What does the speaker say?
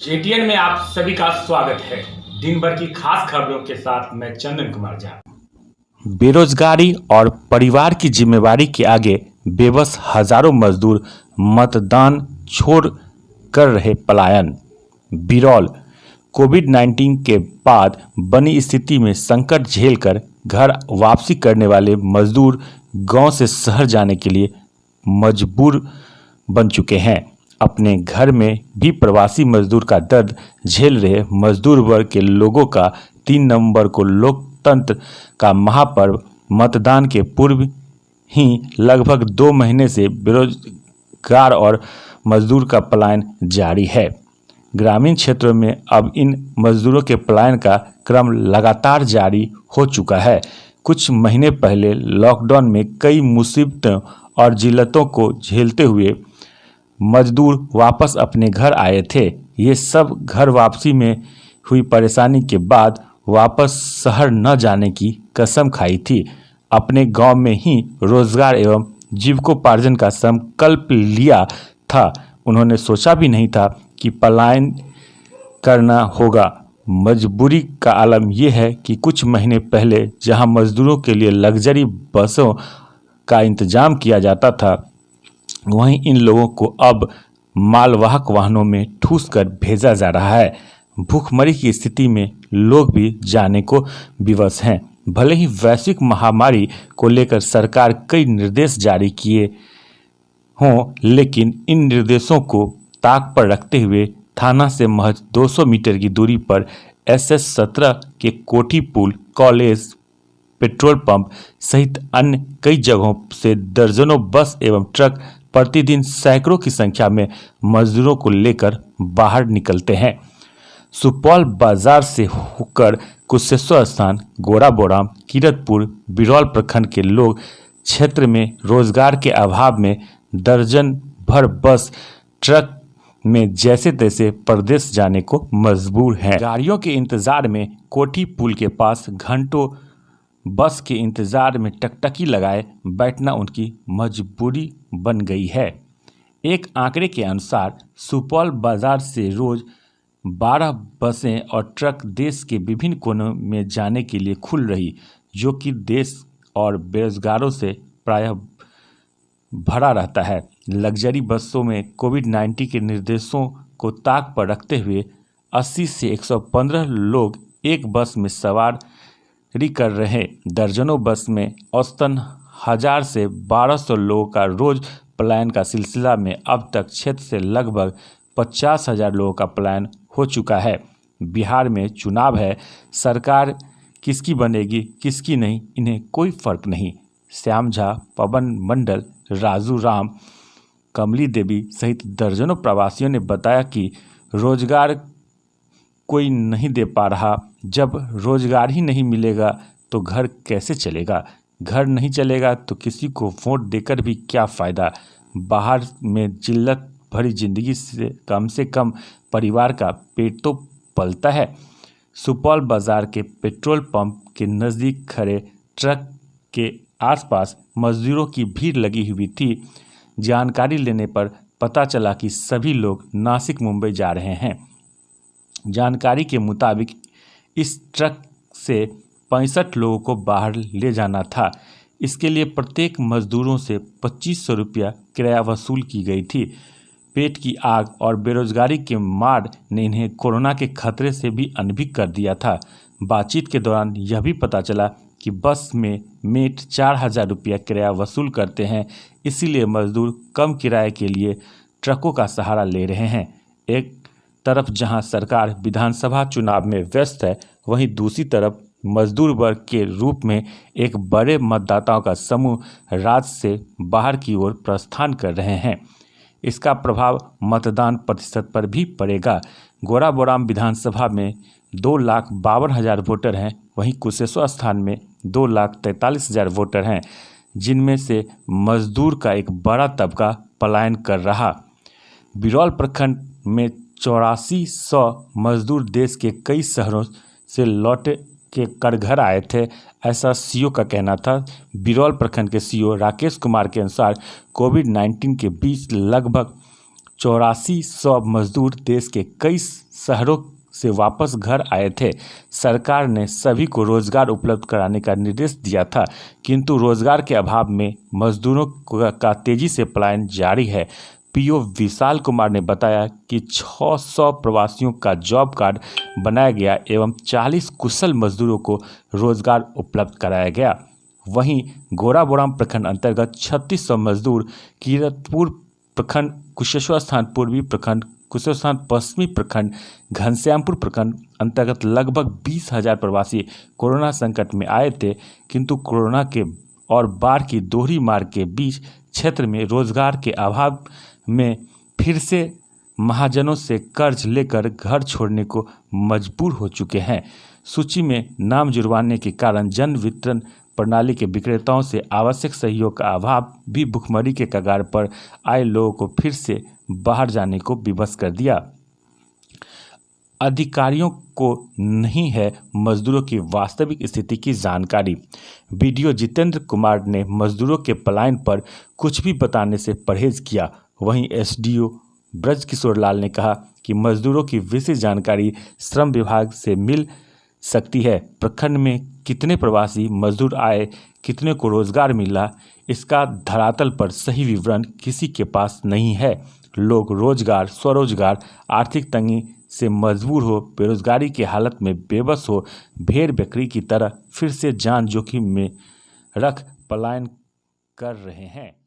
जेटीएन में आप सभी का स्वागत है। दिन भर की खास खबरों के साथ मैं चंदन कुमार झा। बेरोजगारी और परिवार की जिम्मेवारी के आगे बेबस हजारों मजदूर मतदान छोड़ कर रहे पलायन। बिरौल कोविड-19 के बाद बनी स्थिति में संकट झेलकर घर वापसी करने वाले मजदूर गांव से शहर जाने के लिए मजबूर बन चुके हैं। अपने घर में भी प्रवासी मजदूर का दर्द झेल रहे मजदूर वर्ग के लोगों का 3 नवंबर को लोकतंत्र का महापर्व मतदान के पूर्व ही लगभग 2 महीने से बेरोजगार और मजदूर का पलायन जारी है। ग्रामीण क्षेत्रों में अब इन मजदूरों के पलायन का क्रम लगातार जारी हो चुका है। कुछ महीने पहले लॉकडाउन में कई मुसीबतों और जिल्लतों को झेलते हुए मजदूर वापस अपने घर आए थे। ये सब घर वापसी में हुई परेशानी के बाद वापस शहर न जाने की कसम खाई थी। अपने गांव में ही रोजगार एवं जीविकोपार्जन का संकल्प लिया था। उन्होंने सोचा भी नहीं था कि पलायन करना होगा। मजबूरी का आलम यह है कि कुछ महीने पहले जहां मजदूरों के लिए लग्जरी बसों का इंतजाम किया जाता था, वहीं इन लोगों को अब मालवाहक वाहनों में ठूस कर भेजा जा रहा है। भूखमरी की स्थिति में लोग भी जाने को विवश हैं। भले ही वैश्विक महामारी को लेकर सरकार कई निर्देश जारी किए हों, लेकिन इन निर्देशों को ताक पर रखते हुए थाना से महज 200 मीटर की दूरी पर SS-17 के कोठी पुल, कॉलेज, पेट्रोल पंप सहित अन्य कई जगहों से दर्जनों बस एवं ट्रक प्रतिदिन सैकड़ों की संख्या में मजदूरों को लेकर बाहर निकलते हैं। सुपौल बाजार से होकर कुशेश्वर स्थान, गोराबोराम, किरतपुर, बिरौल प्रखंड के लोग क्षेत्र में रोजगार के अभाव में दर्जन भर बस, ट्रक में जैसे तैसे प्रदेश जाने को मजबूर हैं। गाड़ियों के इंतजार में कोठी पुल के पास घंटों बस के इंतजार में टकटकी लगाए बैठना उनकी मजबूरी बन गई है। एक आंकड़े के अनुसार सुपौल बाजार से रोज 12 बसें और ट्रक देश के विभिन्न कोनों में जाने के लिए खुल रही, जो कि देश और बेरोजगारों से प्रायः भरा रहता है। लग्जरी बसों में कोविड-19 के निर्देशों को ताक पर रखते हुए 80 से 115 लोग एक बस में सवारी कर रहे। दर्जनों बस में औसतन 1000 से 1200 लोगों का रोज पलायन का सिलसिला में अब तक क्षेत्र से लगभग 50,000 लोगों का पलायन हो चुका है। बिहार में चुनाव है, सरकार किसकी बनेगी किसकी नहीं, इन्हें कोई फर्क नहीं। श्याम झा, पवन मंडल, राजू राम, कमली देवी सहित दर्जनों प्रवासियों ने बताया कि रोजगार कोई नहीं दे पा रहा। जब रोजगार ही नहीं मिलेगा तो घर कैसे चलेगा? घर नहीं चलेगा तो किसी को वोट देकर भी क्या फ़ायदा? बाहर में जिल्लत भरी जिंदगी से कम परिवार का पेट तो पलता है। सुपौल बाजार के पेट्रोल पंप के नज़दीक खड़े ट्रक के आसपास मजदूरों की भीड़ लगी हुई थी। जानकारी लेने पर पता चला कि सभी लोग नासिक मुंबई जा रहे हैं। जानकारी के मुताबिक इस ट्रक से 65 लोगों को बाहर ले जाना था। इसके लिए प्रत्येक मजदूरों से 2500 रुपया किराया वसूल की गई थी। पेट की आग और बेरोजगारी के मार ने इन्हें कोरोना के खतरे से भी अनभिज्ञ कर दिया था। बातचीत के दौरान यह भी पता चला कि बस में मेट 4000 रुपया किराया वसूल करते हैं, इसीलिए मजदूर कम किराए के लिए ट्रकों का सहारा ले रहे हैं। एक तरफ जहां सरकार विधानसभा चुनाव में व्यस्त है, वहीं दूसरी तरफ मजदूर वर्ग के रूप में एक बड़े मतदाताओं का समूह राज्य से बाहर की ओर प्रस्थान कर रहे हैं। इसका प्रभाव मतदान प्रतिशत पर भी पड़ेगा। गोराबोराम विधानसभा में 2,52,000 वोटर हैं, वहीं कुशेश्वर स्थान में 2,43,000 वोटर हैं, जिनमें से मजदूर का एक बड़ा तबका पलायन कर रहा। बिरौल प्रखंड में 8400 मजदूर देश के कई शहरों से लौट के कर घर आए थे, ऐसा सीओ का कहना था। बिरौल प्रखंड के सीओ राकेश कुमार के अनुसार कोविड-19 के बीच लगभग 8400 मजदूर देश के कई शहरों से वापस घर आए थे। सरकार ने सभी को रोजगार उपलब्ध कराने का निर्देश दिया था, किंतु रोजगार के अभाव में मजदूरों का तेजी से पलायन जारी है। पीओ विशाल कुमार ने बताया कि 600 प्रवासियों का जॉब कार्ड बनाया गया एवं 40 कुशल मजदूरों को रोजगार उपलब्ध कराया गया। वहीं गोराबोराम प्रखंड अंतर्गत 3600 मजदूर, कीरतपुर प्रखंड, कुशेश्वर स्थान पूर्वी प्रखंड, कुशेश्वर स्थान पश्चिमी प्रखंड, घनश्यामपुर प्रखंड अंतर्गत लगभग 20,000 प्रवासी कोरोना संकट में आए थे, किंतु कोरोना के और बाढ़ की दोहरी मार के बीच क्षेत्र में रोजगार के अभाव में फिर से महाजनों से कर्ज लेकर घर छोड़ने को मजबूर हो चुके हैं। सूची में नाम जुड़वाने के कारण जन वितरण प्रणाली के विक्रेताओं से आवश्यक सहयोग का अभाव भी भुखमरी के कगार पर आए लोगों को फिर से बाहर जाने को विवश कर दिया। अधिकारियों को नहीं है मजदूरों की वास्तविक स्थिति की जानकारी। बीडीओ जितेंद्र कुमार ने मजदूरों के पलायन पर कुछ भी बताने से परहेज किया। वहीं एसडीओ ब्रजकिशोर लाल ने कहा कि मजदूरों की विशेष जानकारी श्रम विभाग से मिल सकती है। प्रखंड में कितने प्रवासी मजदूर आए, कितने को रोजगार मिला, इसका धरातल पर सही विवरण किसी के पास नहीं है। लोग रोजगार, स्वरोजगार, आर्थिक तंगी से मजबूर हो, बेरोजगारी की हालत में बेबस हो, भेड़ बकरी की तरह फिर से जान जोखिम में रख पलायन कर रहे हैं।